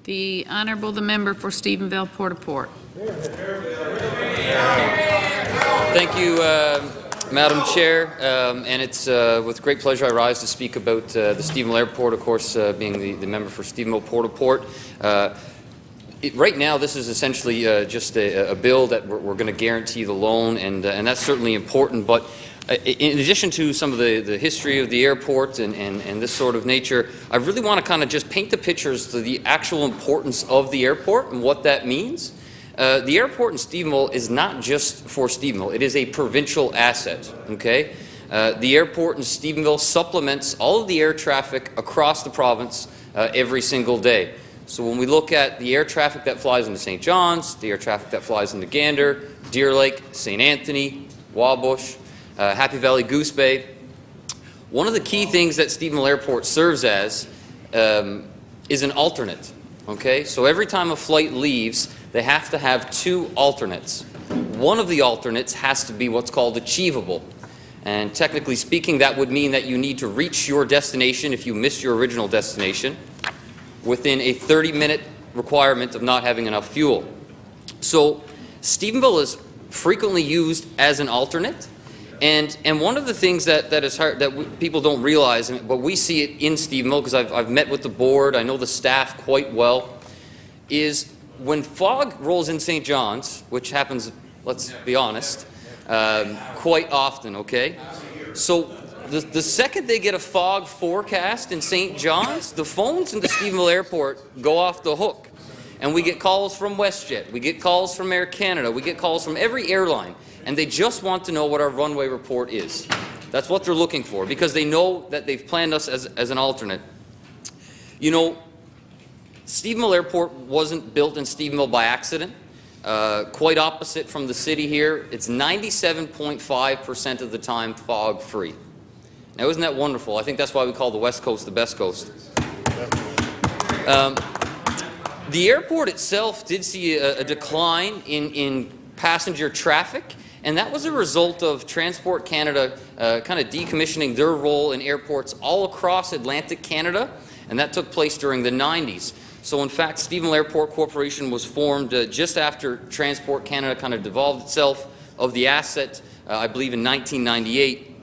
The Honourable the Member for Stephenville Port-au-Port. Thank you, Madam Chair, and it's with great pleasure I rise to speak about the Stephenville Airport, of course, being the member for Stephenville Port-au-Port. Right now, this is essentially just a bill that we're going to guarantee the loan, and that's certainly important. But in addition to some of the history of the airport and this sort of nature, I really want to kind of just paint the pictures to the actual importance of the airport and what that means. The airport in Stephenville is not just for Stephenville. It is a provincial asset. Okay, the airport in Stephenville supplements all of the air traffic across the province every single day. So when we look at the air traffic that flies into St. John's, the air traffic that flies into Gander, Deer Lake, St. Anthony, Wabush, Happy Valley, Goose Bay, one of the key things that Stephenville Airport serves as is an alternate. Okay, so every time a flight leaves, they have to have two alternates. One of the alternates has to be what's called achievable. And technically speaking, that would mean that you need to reach your destination if you missed your original destination within a 30-minute requirement of not having enough fuel. So Stephenville is frequently used as an alternate. And one of the things that is hard, that people don't realize, but we see it in Stephenville because I've met with the board, I know the staff quite well, is when fog rolls in St. John's, which happens, let's be honest, quite often, okay? So the second they get a fog forecast in St. John's, the phones in the Stephenville Airport go off the hook. And we get calls from WestJet, we get calls from Air Canada, we get calls from every airline, and they just want to know what our runway report is. That's what they're looking for, because they know that they've planned us as an alternate. You know, Stephenville Airport wasn't built in Stephenville by accident. Quite opposite from the city here, it's 97.5% of the time fog-free. Now, isn't that wonderful? I think that's why we call the West Coast the best coast. The airport itself did see a decline in passenger traffic, and that was a result of Transport Canada kind of decommissioning their role in airports all across Atlantic Canada, and that took place during the 90s. So in fact, Stephenville Airport Corporation was formed just after Transport Canada kind of devolved itself of the asset, I believe in 1998.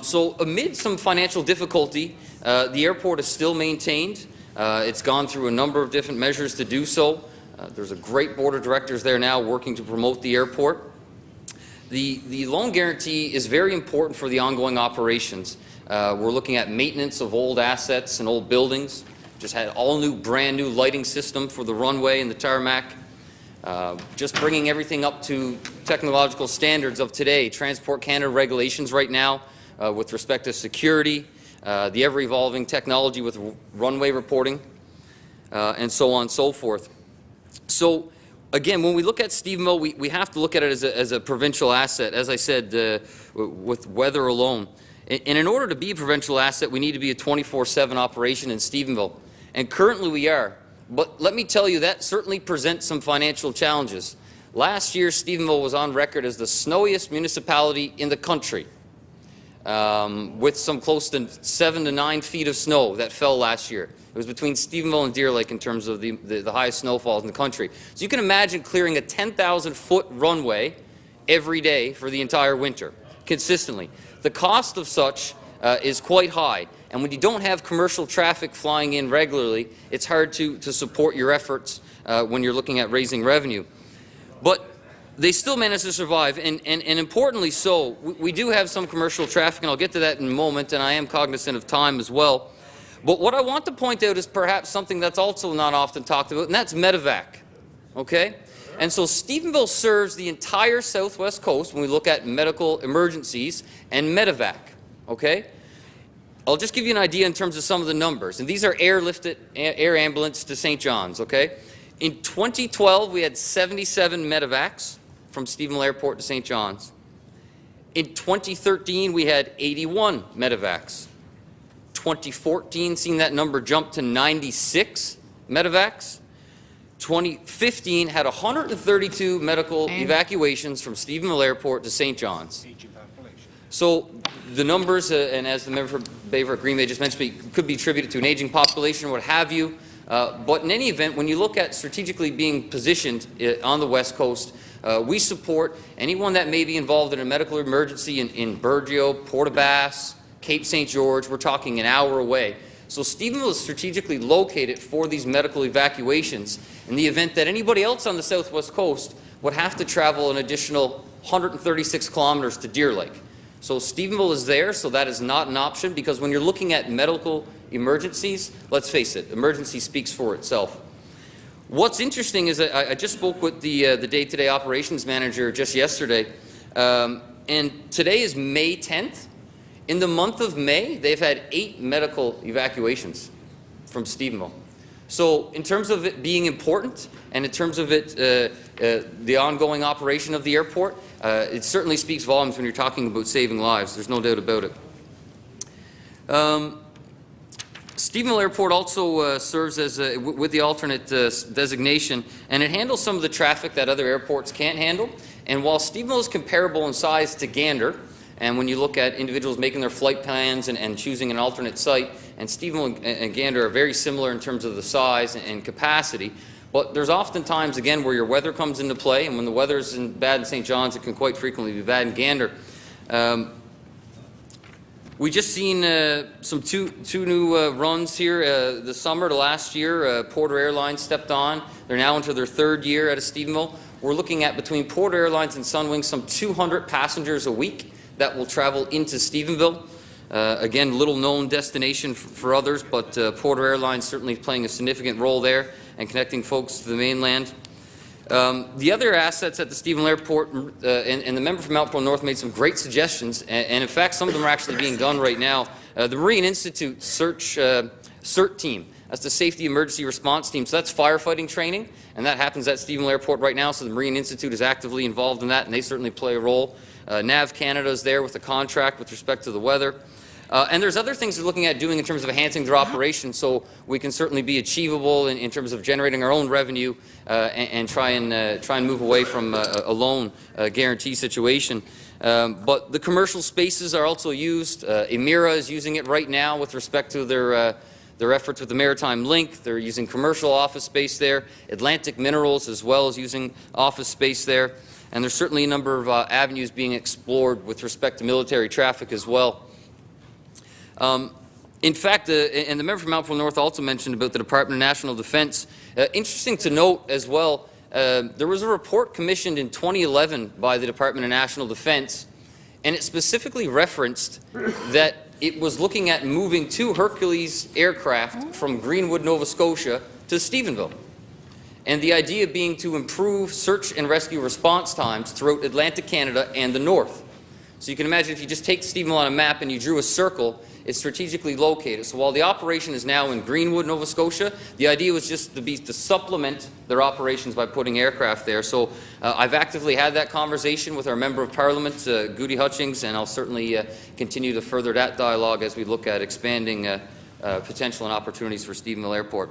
So amid some financial difficulty, the airport is still maintained. It's gone through a number of different measures to do so. There's a great board of directors there now working to promote the airport. The loan guarantee is very important for the ongoing operations. We're looking at maintenance of old assets and old buildings. Just had brand new lighting system for the runway and the tarmac. Just bringing everything up to technological standards of today. Transport Canada regulations right now with respect to security, the ever-evolving technology with runway reporting, and so on and so forth. So again, when we look at Stephenville, we have to look at it as a provincial asset, as I said, with weather alone. And in order to be a provincial asset, we need to be a 24/7 operation in Stephenville. And currently we are. But let me tell you, that certainly presents some financial challenges. Last year, Stephenville was on record as the snowiest municipality in the country, with some close to 7 to 9 feet of snow that fell last year. It was between Stephenville and Deer Lake in terms of the highest snowfalls in the country. So you can imagine clearing a 10,000-foot runway every day for the entire winter, consistently. The cost of such is quite high, and when you don't have commercial traffic flying in regularly, it's hard to support your efforts when you're looking at raising revenue. But they still manage to survive, and importantly so, we do have some commercial traffic, and I'll get to that in a moment, and I am cognizant of time as well. But what I want to point out is perhaps something that's also not often talked about, and that's medevac. Okay? And so Stephenville serves the entire southwest coast when we look at medical emergencies and medevac. Okay? I'll just give you an idea in terms of some of the numbers. And these are airlifted air ambulance to St. John's. Okay? In 2012, we had 77 medevacs from Stephenville Airport to St. John's. In 2013, we had 81 medevacs. 2014, seen that number jump to 96 medevacs. 2015 had 132 medical evacuations from Stephenville Airport to St. John's. So the numbers, and as the member for Green Bay just mentioned, could be attributed to an aging population or what have you. But in any event, when you look at strategically being positioned on the West Coast, we support anyone that may be involved in a medical emergency in Burgeo, Port-aux-Basques, Cape St. George. We're talking an hour away. So Stephenville is strategically located for these medical evacuations in the event that anybody else on the southwest coast would have to travel an additional 136 kilometers to Deer Lake. So Stephenville is there, so that is not an option, because when you're looking at medical emergencies, let's face it, emergency speaks for itself. What's interesting is that I just spoke with the day-to-day operations manager just yesterday, and today is May 10th. In the month of May, they've had 8 medical evacuations from Stephenville. So in terms of it being important, and in terms of it, the ongoing operation of the airport, it certainly speaks volumes when you're talking about saving lives. There's no doubt about it. Stephenville Airport also serves as with the alternate designation, and it handles some of the traffic that other airports can't handle. And while Stephenville is comparable in size to Gander, and when you look at individuals making their flight plans and choosing an alternate site, and Stephenville and Gander are very similar in terms of the size and capacity, but there's often times, again, where your weather comes into play, and when the weather is bad in St. John's, it can quite frequently be bad in Gander. We just seen two new runs here this summer to last year. Porter Airlines stepped on. They're now into their 3rd year out of Stephenville. We're looking at, between Porter Airlines and Sunwing, some 200 passengers a week that will travel into Stephenville. Again, little known destination for others, but Porter Airlines certainly playing a significant role there and connecting folks to the mainland. The other assets at the Stephenville Airport, and the member from Mount Pearl North made some great suggestions, and in fact some of them are actually being done right now. The Marine Institute CERT team, that's the Safety Emergency Response Team, so that's firefighting training, and that happens at Stephenville Airport right now, so the Marine Institute is actively involved in that, and they certainly play a role. NAV Canada is there with a contract with respect to the weather. And there's other things they're looking at doing in terms of enhancing their operation, so we can certainly be achievable in terms of generating our own revenue and try and move away from a loan guarantee situation. But the commercial spaces are also used. Emira is using it right now with respect to their efforts with the Maritime Link. They're using commercial office space there. Atlantic Minerals as well is using office space there. And there's certainly a number of avenues being explored with respect to military traffic as well. In fact, and the member from Mount Pearl North also mentioned about the Department of National Defence. Interesting to note as well, there was a report commissioned in 2011 by the Department of National Defence, and it specifically referenced that it was looking at moving 2 Hercules aircraft from Greenwood, Nova Scotia to Stephenville. And the idea being to improve search and rescue response times throughout Atlantic Canada and the north. So you can imagine if you just take Stephenville on a map and you drew a circle, it's strategically located. So while the operation is now in Greenwood, Nova Scotia, the idea was just to supplement their operations by putting aircraft there. So I've actively had that conversation with our Member of Parliament, Goody Hutchings, and I'll certainly continue to further that dialogue as we look at expanding potential and opportunities for Stephenville Airport.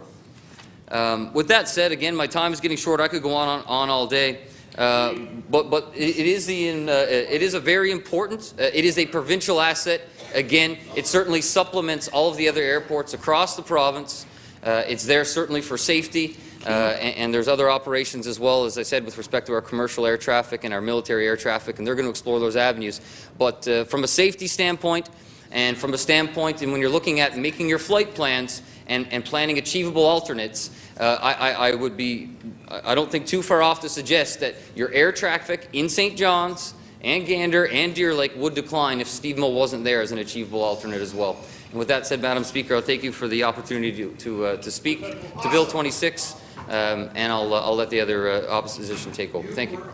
With that said, again, my time is getting short. I could go on all day. But it is a very important, it is a provincial asset. Again, it certainly supplements all of the other airports across the province. It's there certainly for safety, and there's other operations as well, as I said, with respect to our commercial air traffic and our military air traffic, and they're going to explore those avenues. But from a safety standpoint, and from a standpoint, and when you're looking at making your flight plans and planning achievable alternates, I don't think too far off to suggest that your air traffic in St. John's and Gander and Deer Lake would decline if Stephenville wasn't there as an achievable alternate as well. And with that said, Madam Speaker, I'll thank you for the opportunity to speak to Bill 26, and I'll let the other opposition take over. Thank you.